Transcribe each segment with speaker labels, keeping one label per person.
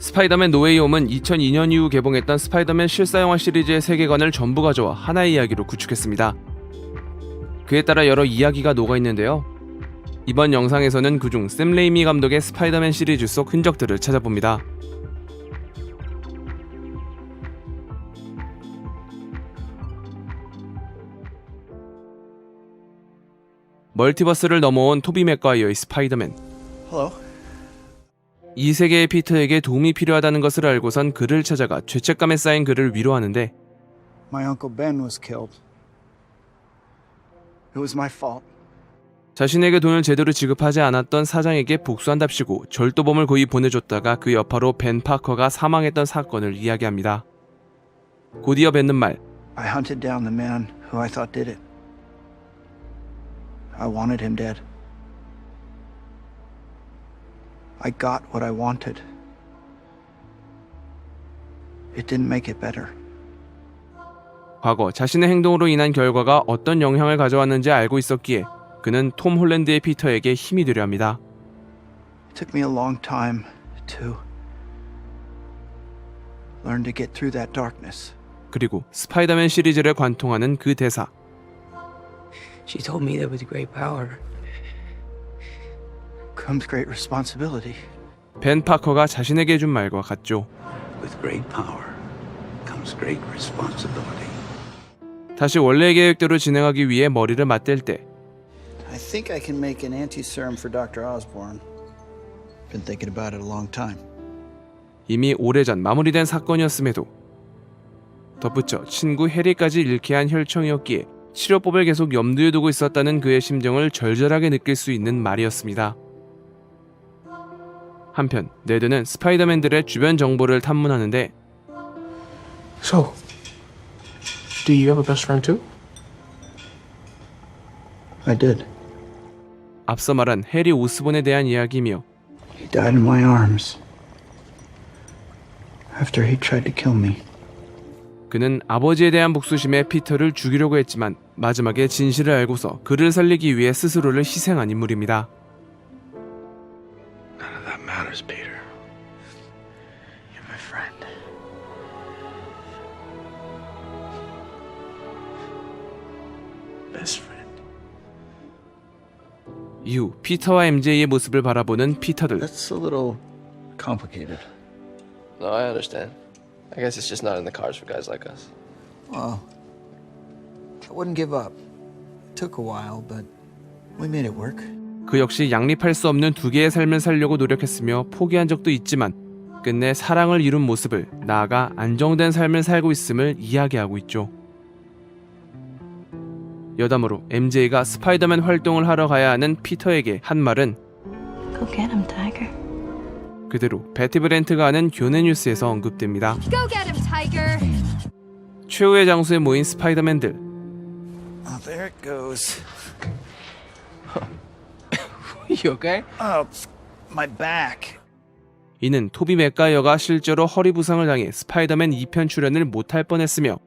Speaker 1: 스파이더맨 노웨이 홈은 2002년 이후 개봉했던 스파이더맨 실사영화 시리즈의 세계관을 전부 가져와 하나의 이야기로 구축했습니다. 그에 따라 여러 이야기가 녹아있는데요. 이번 영상에서는 그중 샘 레이미 감독의 스파이더맨 시리즈 속 흔적들을 찾아봅니다. 멀티버스를 넘어온 토비 맥과이어의 스파이더맨.
Speaker 2: Hello.
Speaker 1: 이 세계의 피터에게 도움이 필요하다는 것을 알고선 그를 찾아가 죄책감에 쌓인 그를 위로하는데
Speaker 2: My Uncle Ben was killed. It was my fault.
Speaker 1: 자신에게 돈을 제대로 지급하지 않았던 사장에게 복수한답시고 절도범을 고이 보내줬다가 그 여파로 벤 파커가 사망했던 사건을 이야기합니다. 곧이어 뱉는 말,
Speaker 2: I hunted down the man who I thought did it. I wanted him dead. I got what I wanted. It didn't make it better.
Speaker 1: 과거 자신의 행동으로 인한 결과가 어떤 영향을 가져왔는지 알고 있었기에 그는 톰 홀랜드의 피터에게 힘이 되려 합니다.
Speaker 2: It took me a long time to learn to get through that darkness.
Speaker 1: 그리고 스파이더맨 시리즈를 관통하는 그 대사.
Speaker 3: She told me that with great power
Speaker 2: Comes great responsibility.
Speaker 1: 벤 파커가 자신에게 해준 말과 같죠.
Speaker 4: With great power comes great responsibility.
Speaker 1: 다시 원래의 계획대로 진행하기 위해 머리를 맞댈 때
Speaker 2: I think I can make an anti-serum for Dr. Osborne. Been thinking about it a long time.
Speaker 1: 이미 오래전 마무리된 사건이었음에도 덧붙여 친구 해리까지 잃게 한 혈청이었기에 치료법을 계속 염두에 두고 있었다는 그의 심정을 절절하게 느낄 수 있는 말이었습니다. 한편 네드는 스파이더맨들의 주변 정보를 탐문하는데
Speaker 3: So, do you have a best friend too?
Speaker 2: I did.
Speaker 1: 앞서 말한 해리 오스본에 대한 이야기이며
Speaker 2: He died in my arms. After he tried to kill me.
Speaker 1: 그는 아버지에 대한 복수심에 피터를 죽이려고 했지만 마지막에 진실을 알고서 그를 살리기 위해 스스로를 희생한 인물입니다.
Speaker 4: None of that matters, Peter.
Speaker 2: You're my friend.
Speaker 4: Best friend.
Speaker 1: 이후 피터와 MJ의 모습을 바라보는 피터들.
Speaker 2: That's a little complicated.
Speaker 5: No, I understand. I guess it's just not in the cards for guys like us.
Speaker 2: Well, I wouldn't give up. It took a while, but we made it work.
Speaker 1: 그 역시 양립할 수 없는 두 개의 삶을 살려고 노력했으며 포기한 적도 있지만 끝내 사랑을 이룬 모습을 나아가 안정된 삶을 살고 있음을 이야기하고 있죠. 여담으로 MJ가 스파이더맨 활동을 하러 가야 하는 피터에게 한 말은
Speaker 6: Go get him, Tiger.
Speaker 1: 그대로 베티 브렌트가 하는 교내 뉴스에서 언급됩니다.
Speaker 6: Go get him, Tiger.
Speaker 1: 최후의 장소에 모인 스파이더맨들.
Speaker 2: Oh, there it goes.
Speaker 3: You okay?
Speaker 2: Oh, my back.
Speaker 1: 이는 토비 맥가이어가 실제로 허리 부상을 당해 스파이더맨 2편 출연을 못할 뻔했으며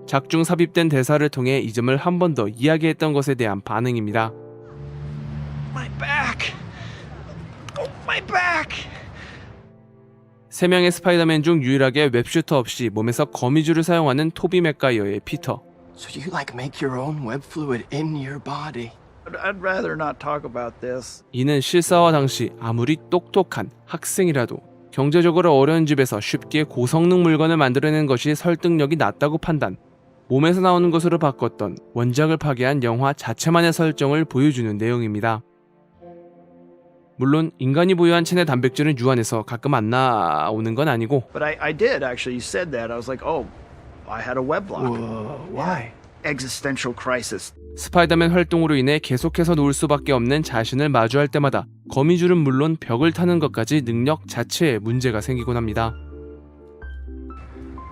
Speaker 1: 작중 삽입된 대사를 통해 이 점을 한 번 더 이야기했던 것에 대한 반응입니다.
Speaker 2: My back. Oh, my back.
Speaker 1: 3명의 스파이더맨 중 유일하게 웹슈터 없이 몸에서 거미줄을 사용하는 토비 맥가이어의 피터.
Speaker 3: So you like make your own web fluid in your body?
Speaker 2: I'd rather not talk about this.
Speaker 1: 이는 실사화 당시 아무리 똑똑한 학생이라도 경제적으로 어려운 집에서 쉽게 고성능 물건을 만들어낸 것이 설득력이 낮다고 판단, 몸에서 나오는 것으로 바꿨던 원작을 파괴한 영화 자체만의 설정을 보여주는 내용입니다. 물론 인간이 보유한 체내 단백질은 유한해서 가끔 안 나오는 건 아니고
Speaker 2: But I did actually. You said that. I was like, oh, I had a web block.
Speaker 3: Why?
Speaker 2: Existential crisis.
Speaker 1: 스파이더맨 활동으로 인해 계속해서 놓을 수밖에 없는 자신을 마주할 때마다 거미줄은 물론 벽을 타는 것까지 능력 자체에 문제가 생기곤 합니다.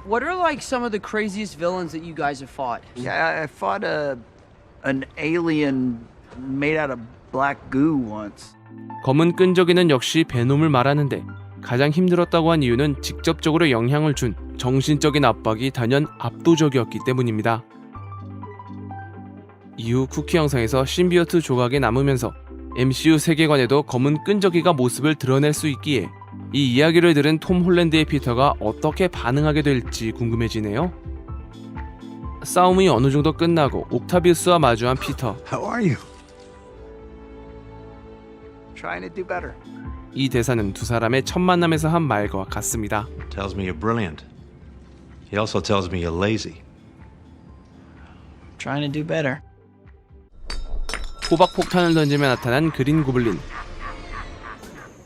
Speaker 7: What are like some of the craziest villains that you guys have fought?
Speaker 2: Yeah, I fought an alien made out of black goo once.
Speaker 1: 검은 끈적이는 역시 베놈을 말하는데 가장 힘들었다고 한 이유는 직접적으로 영향을 준 정신적인 압박이 단연 압도적이었기 때문입니다. 이후 쿠키 영상에서 신비어트 조각에 남으면서 MCU 세계관에도 검은 끈적이가 모습을 드러낼 수 있기에 이 이야기를 들은 톰 홀랜드의 피터가 어떻게 반응하게 될지 궁금해지네요. 싸움이 어느 정도 끝나고 옥타비우스와 마주한 피터.
Speaker 4: How are you?
Speaker 2: Trying to do better.
Speaker 1: 이 대사는 두 사람의 첫 만남에서 한 말과 같습니다.
Speaker 4: Tells me you're brilliant. He also tells me you're lazy.
Speaker 2: Trying to do better.
Speaker 1: 호박 폭탄을 던지며 나타난 그린 고블린.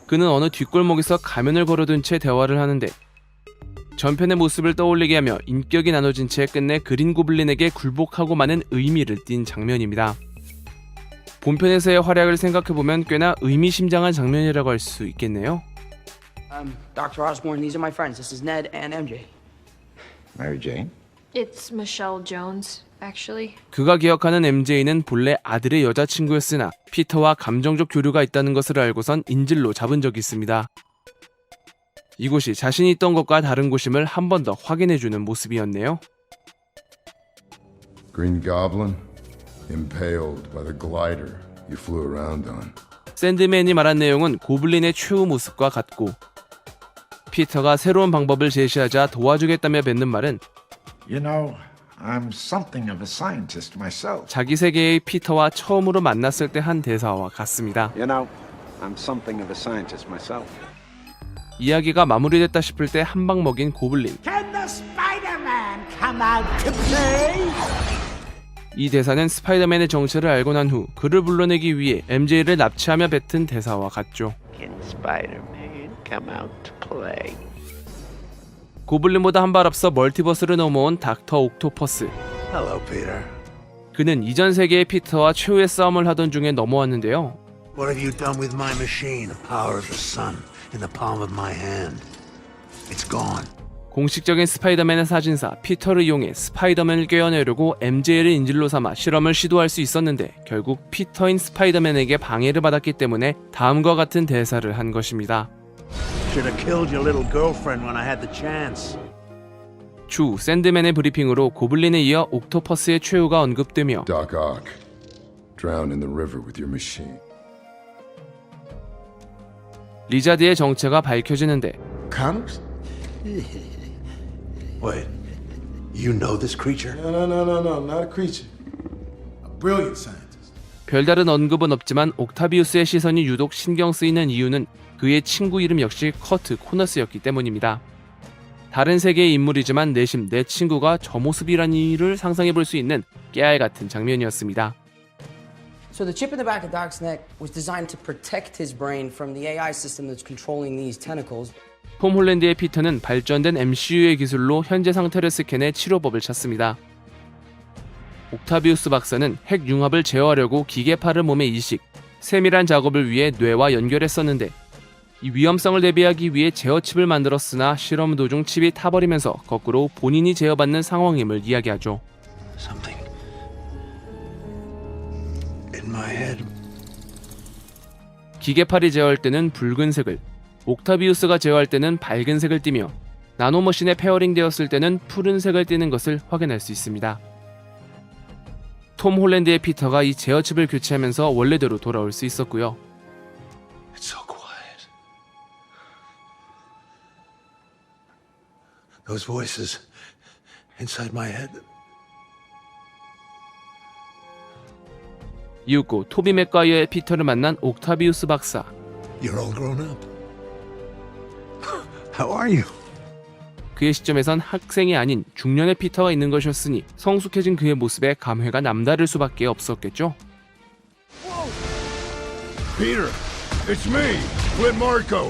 Speaker 1: 그는 어느 뒷골목에서 가면을 걸어둔 채 대화를 하는데 전편의 모습을 떠올리게 하며 인격이 나눠진 채 끝내 그린 고블린에게 굴복하고 마는 의미를 띤 장면입니다. 본편에서의 활약을 생각해보면 꽤나 의미심장한 장면이라고 할 수 있겠네요.
Speaker 7: Dr. Osborne, these are my friends. This is Ned and MJ.
Speaker 2: Mary Jane?
Speaker 6: It's Michelle Jones, actually.
Speaker 1: 그가 기억하는 MJ는 본래 아들의 여자친구였으나 피터와 감정적 교류가 있다는 것을 알고선 인질로 잡은 적이 있습니다. 이곳이 자신이 있던 것과 다른 곳임을 한 번 더 확인해주는 모습이었네요.
Speaker 8: Green Goblin, impaled by the glider you flew around on.
Speaker 1: 샌드맨이 말한 내용은 고블린의 최후 모습과 같고 피터가 새로운 방법을 제시하자 도와주겠다며 뱉는 말은
Speaker 9: You know, I'm something of a scientist myself.
Speaker 1: 자기 세계의 피터와 처음으로 만났을 때 한 대사와 같습니다.
Speaker 10: You know, I'm something of a scientist myself.
Speaker 1: 이야기가 마무리됐다 싶을 때 한 방 먹인 고블린.
Speaker 9: Can the Spider-Man come out to play?
Speaker 1: 이 대사는 스파이더맨의 정체를 알고 난 후 그를 불러내기 위해 MJ를 납치하며 뱉은 대사와 같죠.
Speaker 10: Can Spider-Man come out to play?
Speaker 1: 고블린보다 한 발 앞서 멀티버스를 넘어온 닥터 옥토퍼스.
Speaker 4: Hello, Peter.
Speaker 1: 그는 이전 세계의 피터와 최후의 싸움을 하던 중에 넘어왔는데요.
Speaker 4: What have you done with my machine? The power of the sun in the palm of my hand. It's gone.
Speaker 1: 공식적인 스파이더맨의 사진사 피터를 이용해 스파이더맨을 꿰어내려고 MJ를 인질로 삼아 실험을 시도할 수 있었는데 결국 피터인 스파이더맨에게 방해를 받았기 때문에 다음과 같은 대사를 한 것입니다.
Speaker 4: Should have killed your little girlfriend when I had the chance.
Speaker 1: 추후 샌드맨의 브리핑으로 고블린에 이어 옥토퍼스의 최후가 언급되며
Speaker 8: Doc Ock, drowned in the river with your machine.
Speaker 1: 리자드의 정체가 밝혀지는데
Speaker 9: Comics?
Speaker 4: Wait, you know this creature?
Speaker 9: No, not a creature. A brilliant scientist.
Speaker 1: 별다른 언급은 없지만 옥타비우스의 시선이 유독 신경 쓰이는 이유는 그의 친구 이름 역시 커트 코너스였기 때문입니다. 다른 세계의 인물이지만 내심 내 친구가 저 모습이라니를 상상해 볼 수 있는 깨알 같은 장면이었습니다.
Speaker 7: So the chip in the back of Doc's neck was designed to protect his brain from the AI system that's controlling these tentacles.
Speaker 1: 톰 홀랜드의 피터는 발전된 MCU의 기술로 현재 상태를 스캔해 치료법을 찾습니다. 옥타비우스 박사는 핵 융합을 제어하려고 기계파를 몸에 이식, 세밀한 작업을 위해 뇌와 연결했었는데 이 위험성을 대비하기 위해 제어칩을 만들었으나 실험 도중 칩이 타버리면서 거꾸로 본인이 제어받는 상황임을 이야기하죠.
Speaker 4: Something in my head.
Speaker 1: 기계팔이 제어할 때는 붉은색을, 옥타비우스가 제어할 때는 밝은색을 띠며 나노머신에 페어링 되었을 때는 푸른색을 띠는 것을 확인할 수 있습니다. 톰 홀랜드의 피터가 이 제어칩을 교체하면서 원래대로 돌아올 수 있었고요.
Speaker 4: It's so quiet. Those voices inside my head.
Speaker 1: 이윽고 토비 맥과이어의 피터를 만난 옥타비우스 박사.
Speaker 4: You're all grown up. How are you?
Speaker 1: 그의 시점에선 학생이 아닌 중년의 피터가 있는 것이었으니 성숙해진 그의 모습에 감회가 남다를 수밖에 없었겠죠.
Speaker 8: Peter, it's me, Flint Marko.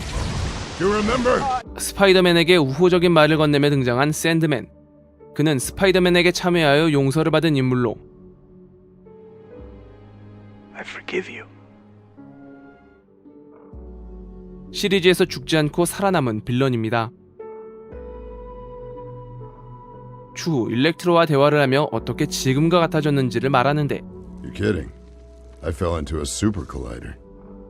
Speaker 8: You remember?
Speaker 1: 스파이더맨에게 우호적인 말을 건네며 등장한 샌드맨. 그는 스파이더맨에게 참여하여 용서를 받은 인물로
Speaker 4: I forgive you.
Speaker 1: 시리즈에서 죽지 않고 살아남은 빌런입니다. 추후 일렉트로와 대화를 하며 어떻게 지금과 같아졌는지를 말하는데
Speaker 8: You're kidding. I fell into a super collider.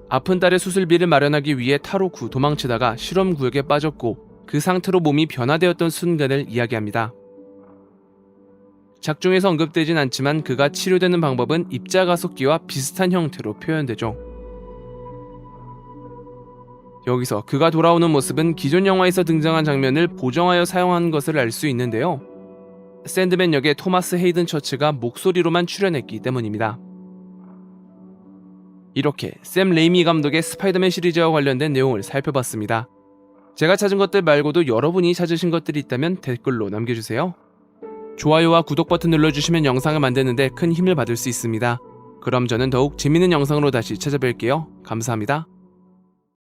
Speaker 1: 아픈 딸의 수술비를 마련하기 위해 탈옥 후 도망치다가 실험 구역에 빠졌고 그 상태로 몸이 변화되었던 순간을 이야기합니다. 작중에서 언급되진 않지만 그가 치료되는 방법은 입자가속기와 비슷한 형태로 표현되죠. 여기서 그가 돌아오는 모습은 기존 영화에서 등장한 장면을 보정하여 사용한 것을 알 수 있는데요. 샌드맨 역의 토마스 헤이든 처치가 목소리로만 출연했기 때문입니다. 이렇게 샘 레이미 감독의 스파이더맨 시리즈와 관련된 내용을 살펴봤습니다. 제가 찾은 것들 말고도 여러분이 찾으신 것들이 있다면 댓글로 남겨주세요. 좋아요와 구독 버튼 눌러주시면 영상을 만드는데 큰 힘을 받을 수 있습니다. 그럼 저는 더욱 재밌는 영상으로 다시 찾아뵐게요. 감사합니다.